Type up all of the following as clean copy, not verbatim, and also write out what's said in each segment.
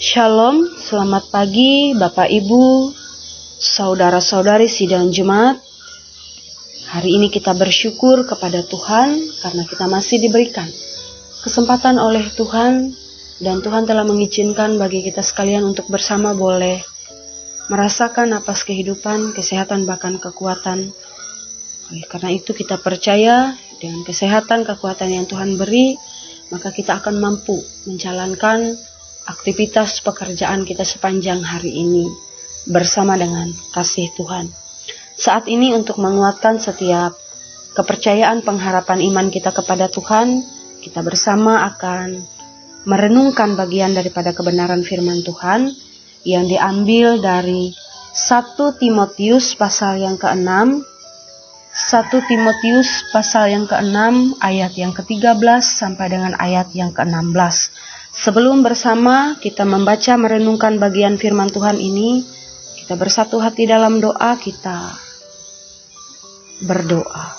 Shalom, selamat pagi Bapak Ibu, saudara-saudari sidang jemaat. Hari ini kita bersyukur kepada Tuhan karena kita masih diberikan kesempatan oleh Tuhan dan Tuhan telah mengizinkan bagi kita sekalian untuk bersama boleh merasakan napas kehidupan, kesehatan bahkan kekuatan. Karena itu kita percaya dengan kesehatan, kekuatan yang Tuhan beri, maka kita akan mampu menjalankan aktivitas pekerjaan kita sepanjang hari ini bersama dengan kasih Tuhan. Saat ini untuk menguatkan setiap kepercayaan, pengharapan iman kita kepada Tuhan, kita bersama akan merenungkan bagian daripada kebenaran firman Tuhan yang diambil dari 1 Timotius pasal yang ke-6, 1 Timotius pasal yang ke-6 ayat yang ke-13 sampai dengan ayat yang ke-16. Sebelum bersama kita membaca merenungkan bagian firman Tuhan ini, kita bersatu hati dalam doa, kita berdoa.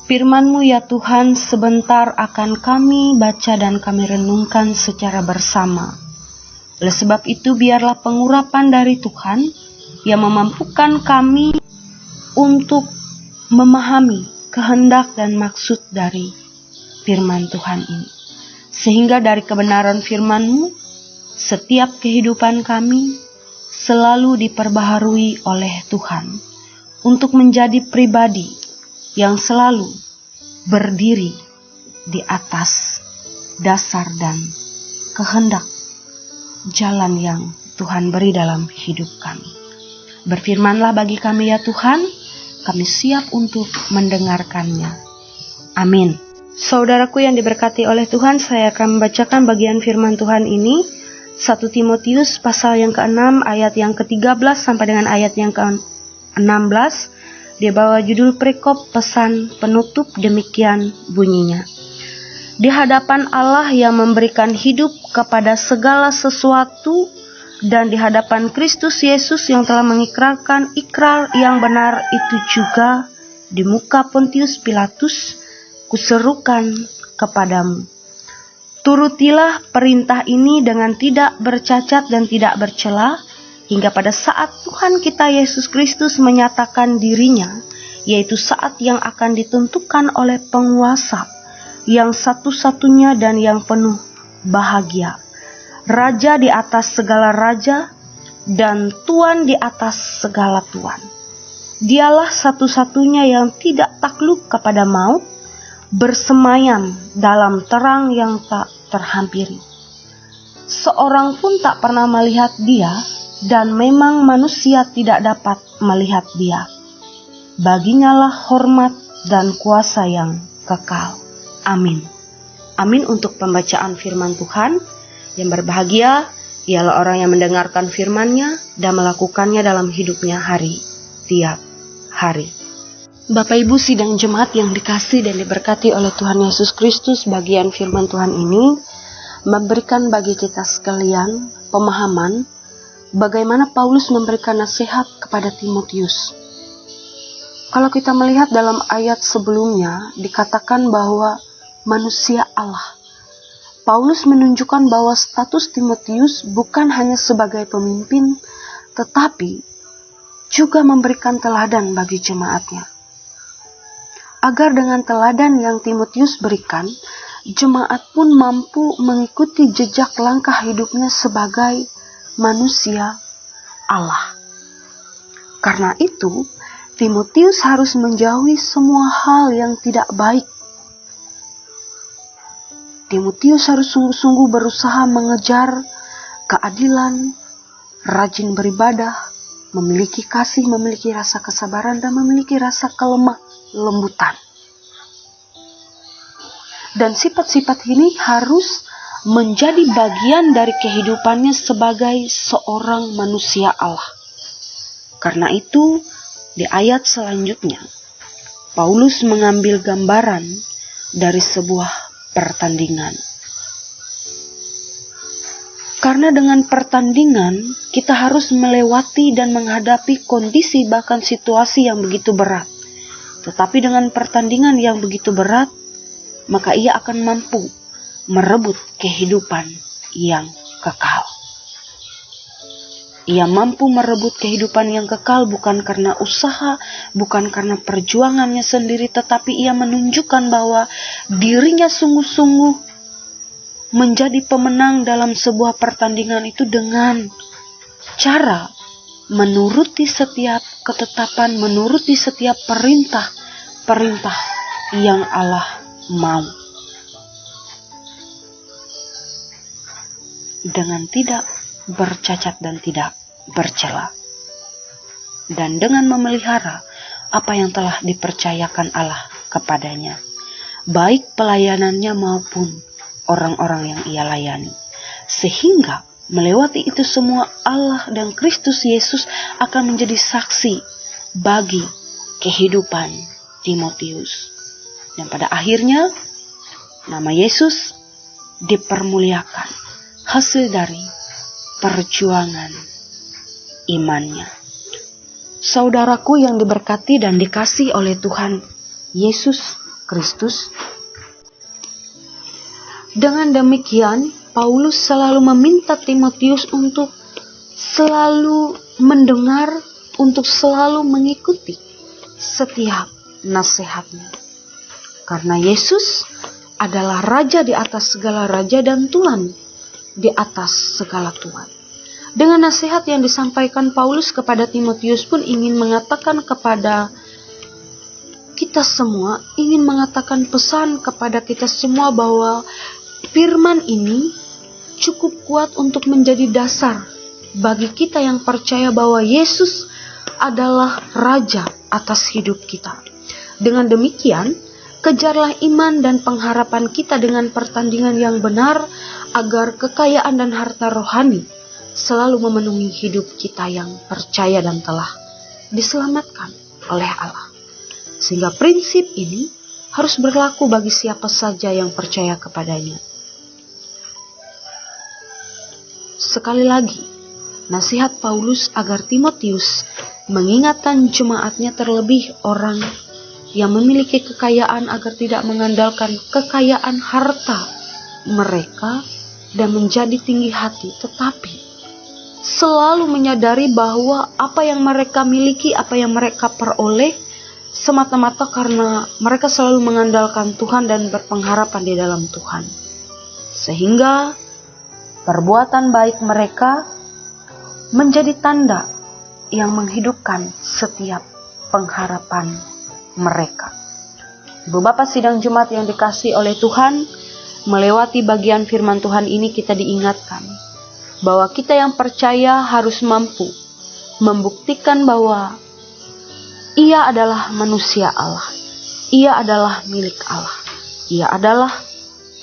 Firman-Mu ya Tuhan sebentar akan kami baca dan kami renungkan secara bersama. Oleh sebab itu biarlah pengurapan dari Tuhan yang memampukan kami untuk memahami kehendak dan maksud dari firman Tuhan ini. Sehingga dari kebenaran firman-Mu, setiap kehidupan kami selalu diperbaharui oleh Tuhan untuk menjadi pribadi yang selalu berdiri di atas dasar dan kehendak jalan yang Tuhan beri dalam hidup kami. Berfirmanlah bagi kami ya Tuhan, kami siap untuk mendengarkannya. Amin. Saudaraku yang diberkati oleh Tuhan, saya akan membacakan bagian firman Tuhan ini, 1 Timotius pasal yang ke-6 ayat yang ke-13 sampai dengan ayat yang ke-16. Dia bawa judul perikop pesan penutup, demikian bunyinya. Di hadapan Allah yang memberikan hidup kepada segala sesuatu dan di hadapan Kristus Yesus yang telah mengikrarkan ikrar yang benar itu juga di muka Pontius Pilatus, kuserukan kepadamu. Turutilah perintah ini dengan tidak bercacat dan tidak bercela, hingga pada saat Tuhan kita Yesus Kristus menyatakan dirinya, yaitu saat yang akan ditentukan oleh penguasa, yang satu-satunya dan yang penuh bahagia, Raja di atas segala raja, dan Tuan di atas segala tuan. Dialah satu-satunya yang tidak takluk kepada maut, bersemayam dalam terang yang tak terhampiri. Seorang pun tak pernah melihat dia, dan memang manusia tidak dapat melihat dia. Baginyalah hormat dan kuasa yang kekal. Amin. Amin untuk pembacaan firman Tuhan. Yang berbahagia ialah orang yang mendengarkan firman-Nya dan melakukannya dalam hidupnya hari tiap hari. Bapak Ibu sidang jemaat yang dikasih dan diberkati oleh Tuhan Yesus Kristus, bagian firman Tuhan ini memberikan bagi kita sekalian pemahaman bagaimana Paulus memberikan nasihat kepada Timotius. Kalau kita melihat dalam ayat sebelumnya dikatakan bahwa manusia Allah. Paulus menunjukkan bahwa status Timotius bukan hanya sebagai pemimpin, tetapi juga memberikan teladan bagi jemaatnya. Agar dengan teladan yang Timotius berikan, jemaat pun mampu mengikuti jejak langkah hidupnya sebagai manusia Allah. Karena itu, Timotius harus menjauhi semua hal yang tidak baik. Timotius harus sungguh-sungguh berusaha mengejar keadilan, rajin beribadah, memiliki kasih, memiliki rasa kesabaran, dan memiliki rasa kelemah lembutan. Dan sifat-sifat ini harus menjadi bagian dari kehidupannya sebagai seorang manusia Allah. Karena itu, di ayat selanjutnya, Paulus mengambil gambaran dari sebuah pertandingan. Karena dengan pertandingan, kita harus melewati dan menghadapi kondisi bahkan situasi yang begitu berat. Tetapi dengan pertandingan yang begitu berat, maka ia akan mampu merebut kehidupan yang kekal. Ia mampu merebut kehidupan yang kekal bukan karena usaha, bukan karena perjuangannya sendiri, tetapi ia menunjukkan bahwa dirinya sungguh-sungguh menjadi pemenang dalam sebuah pertandingan itu dengan cara menuruti setiap ketetapan, menuruti setiap perintah yang Allah mau. Dengan tidak bercacat dan tidak bercela. Dan dengan memelihara apa yang telah dipercayakan Allah kepadanya, baik pelayanannya maupun orang-orang yang ia layani. Sehingga melewati itu semua, Allah dan Kristus Yesus akan menjadi saksi bagi kehidupan Timotius. Dan pada akhirnya nama Yesus dipermuliakan hasil dari perjuangan imannya. Saudaraku yang diberkati dan dikasihi oleh Tuhan Yesus Kristus, dengan demikian Paulus selalu meminta Timotius untuk selalu mendengar, untuk selalu mengikuti setiap nasihatnya. Karena Yesus adalah Raja di atas segala raja dan Tuhan di atas segala Tuhan. Dengan nasihat yang disampaikan Paulus kepada Timotius pun ingin mengatakan kepada kita semua, ingin mengatakan pesan kepada kita semua bahwa firman ini cukup kuat untuk menjadi dasar bagi kita yang percaya bahwa Yesus adalah Raja atas hidup kita. Dengan demikian, kejarlah iman dan pengharapan kita dengan pertandingan yang benar, agar kekayaan dan harta rohani selalu memenuhi hidup kita yang percaya dan telah diselamatkan oleh Allah. Sehingga prinsip ini harus berlaku bagi siapa saja yang percaya kepadanya. Sekali lagi, nasihat Paulus agar Timotius mengingatkan jemaatnya, terlebih orang yang memiliki kekayaan, agar tidak mengandalkan kekayaan harta mereka dan menjadi tinggi hati, tetapi selalu menyadari bahwa apa yang mereka miliki, apa yang mereka peroleh, semata-mata karena mereka selalu mengandalkan Tuhan dan berpengharapan di dalam Tuhan. Sehingga perbuatan baik mereka menjadi tanda yang menghidupkan setiap pengharapan mereka. Ibu Bapak sidang Jumat yang dikasihi oleh Tuhan, melewati bagian firman Tuhan ini kita diingatkan bahwa kita yang percaya harus mampu membuktikan bahwa ia adalah manusia Allah, ia adalah milik Allah, ia adalah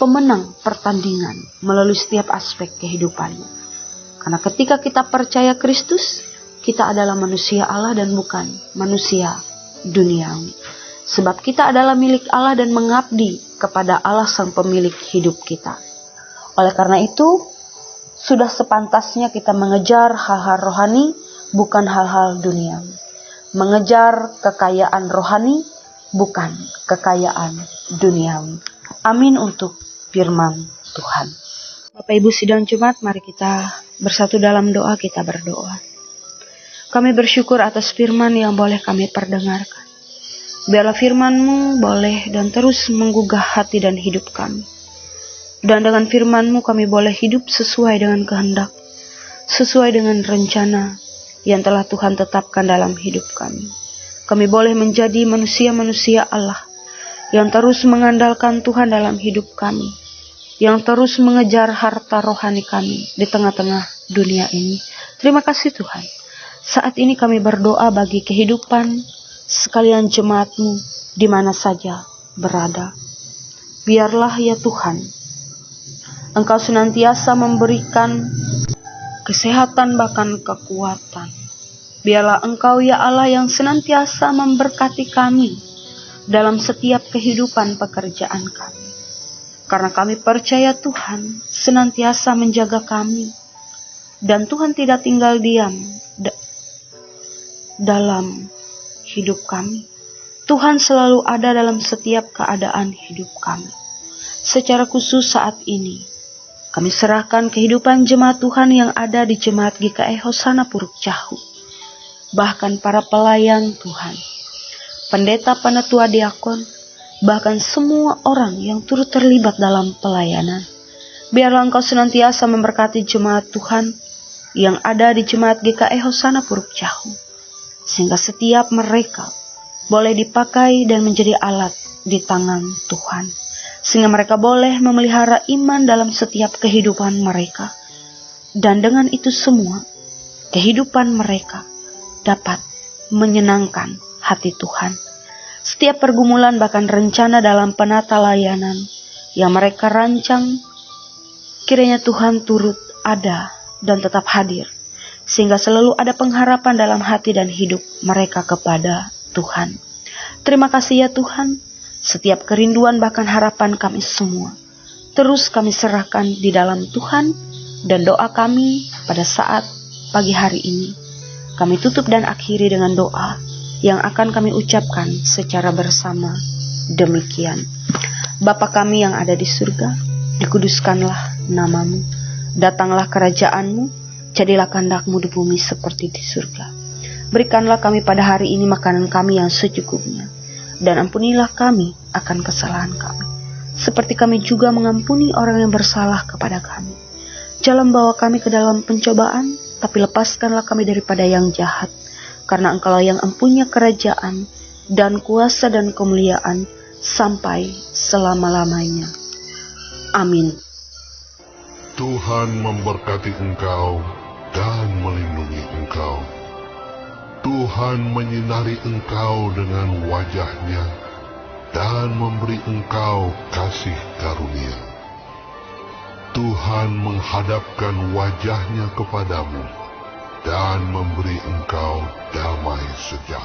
pemenang pertandingan melalui setiap aspek kehidupannya. Karena ketika kita percaya Kristus, kita adalah manusia Allah dan bukan manusia duniawi. Sebab kita adalah milik Allah dan mengabdi kepada Allah sang pemilik hidup kita. Oleh karena itu, sudah sepantasnya kita mengejar hal-hal rohani, bukan hal-hal duniawi. Mengejar kekayaan rohani, bukan kekayaan duniawi. Amin untuk firman Tuhan. Bapak Ibu sidang Jumat, mari kita bersatu dalam doa, kita berdoa. Kami bersyukur atas firman yang boleh kami perdengarkan. Biarlah firman-Mu boleh dan terus menggugah hati dan hidup kami. Dan dengan firman-Mu kami boleh hidup sesuai dengan kehendak, sesuai dengan rencana yang telah Tuhan tetapkan dalam hidup kami. Kami boleh menjadi manusia-manusia Allah yang terus mengandalkan Tuhan dalam hidup kami, yang terus mengejar harta rohani kami di tengah-tengah dunia ini. Terima kasih Tuhan. Saat ini kami berdoa bagi kehidupan sekalian jemaat-Mu di mana saja berada. Biarlah ya Tuhan, Engkau senantiasa memberikan kesehatan bahkan kekuatan. Biarlah Engkau ya Allah yang senantiasa memberkati kami dalam setiap kehidupan pekerjaan kami. Karena kami percaya Tuhan senantiasa menjaga kami. Dan Tuhan tidak tinggal diam dalam hidup kami. Tuhan selalu ada dalam setiap keadaan hidup kami. secara khusus saat ini. Kami serahkan kehidupan jemaat Tuhan yang ada di Jemaat GKI Hosana Puruk Cahu. Bahkan para pelayan Tuhan, pendeta, penetua, diakon, bahkan semua orang yang turut terlibat dalam pelayanan. Biarlah Engkau senantiasa memberkati jemaat Tuhan yang ada di Jemaat GKI Hosana Puruk Cahu, sehingga setiap mereka boleh dipakai dan menjadi alat di tangan Tuhan, sehingga mereka boleh memelihara iman dalam setiap kehidupan mereka. Dan dengan itu semua, kehidupan mereka dapat menyenangkan hati Tuhan. Setiap pergumulan bahkan rencana dalam penata layanan yang mereka rancang, kiranya Tuhan turut ada dan tetap hadir, sehingga selalu ada pengharapan dalam hati dan hidup mereka kepada Tuhan. Terima kasih ya Tuhan, setiap kerinduan bahkan harapan kami semua terus kami serahkan di dalam Tuhan, dan doa kami pada saat pagi hari ini kami tutup dan akhiri dengan doa yang akan kami ucapkan secara bersama. Demikian. Bapa kami yang ada di surga, dikuduskanlah namamu. Datanglah kerajaanmu, jadilah kehendak-Mu di bumi seperti di surga. Berikanlah kami pada hari ini makanan kami yang secukupnya, dan ampunilah kami akan kesalahan kami, seperti kami juga mengampuni orang yang bersalah kepada kami. Jangan bawa kami ke dalam pencobaan, tapi lepaskanlah kami daripada yang jahat, karena Engkaulah yang empunya kerajaan dan kuasa dan kemuliaan sampai selama-lamanya. Amin. Tuhan memberkati engkau dan melindungi engkau. Tuhan menyinari engkau dengan wajah-Nya dan memberi engkau kasih karunia. Tuhan menghadapkan wajah-Nya kepadamu dan memberi engkau damai sejahtera.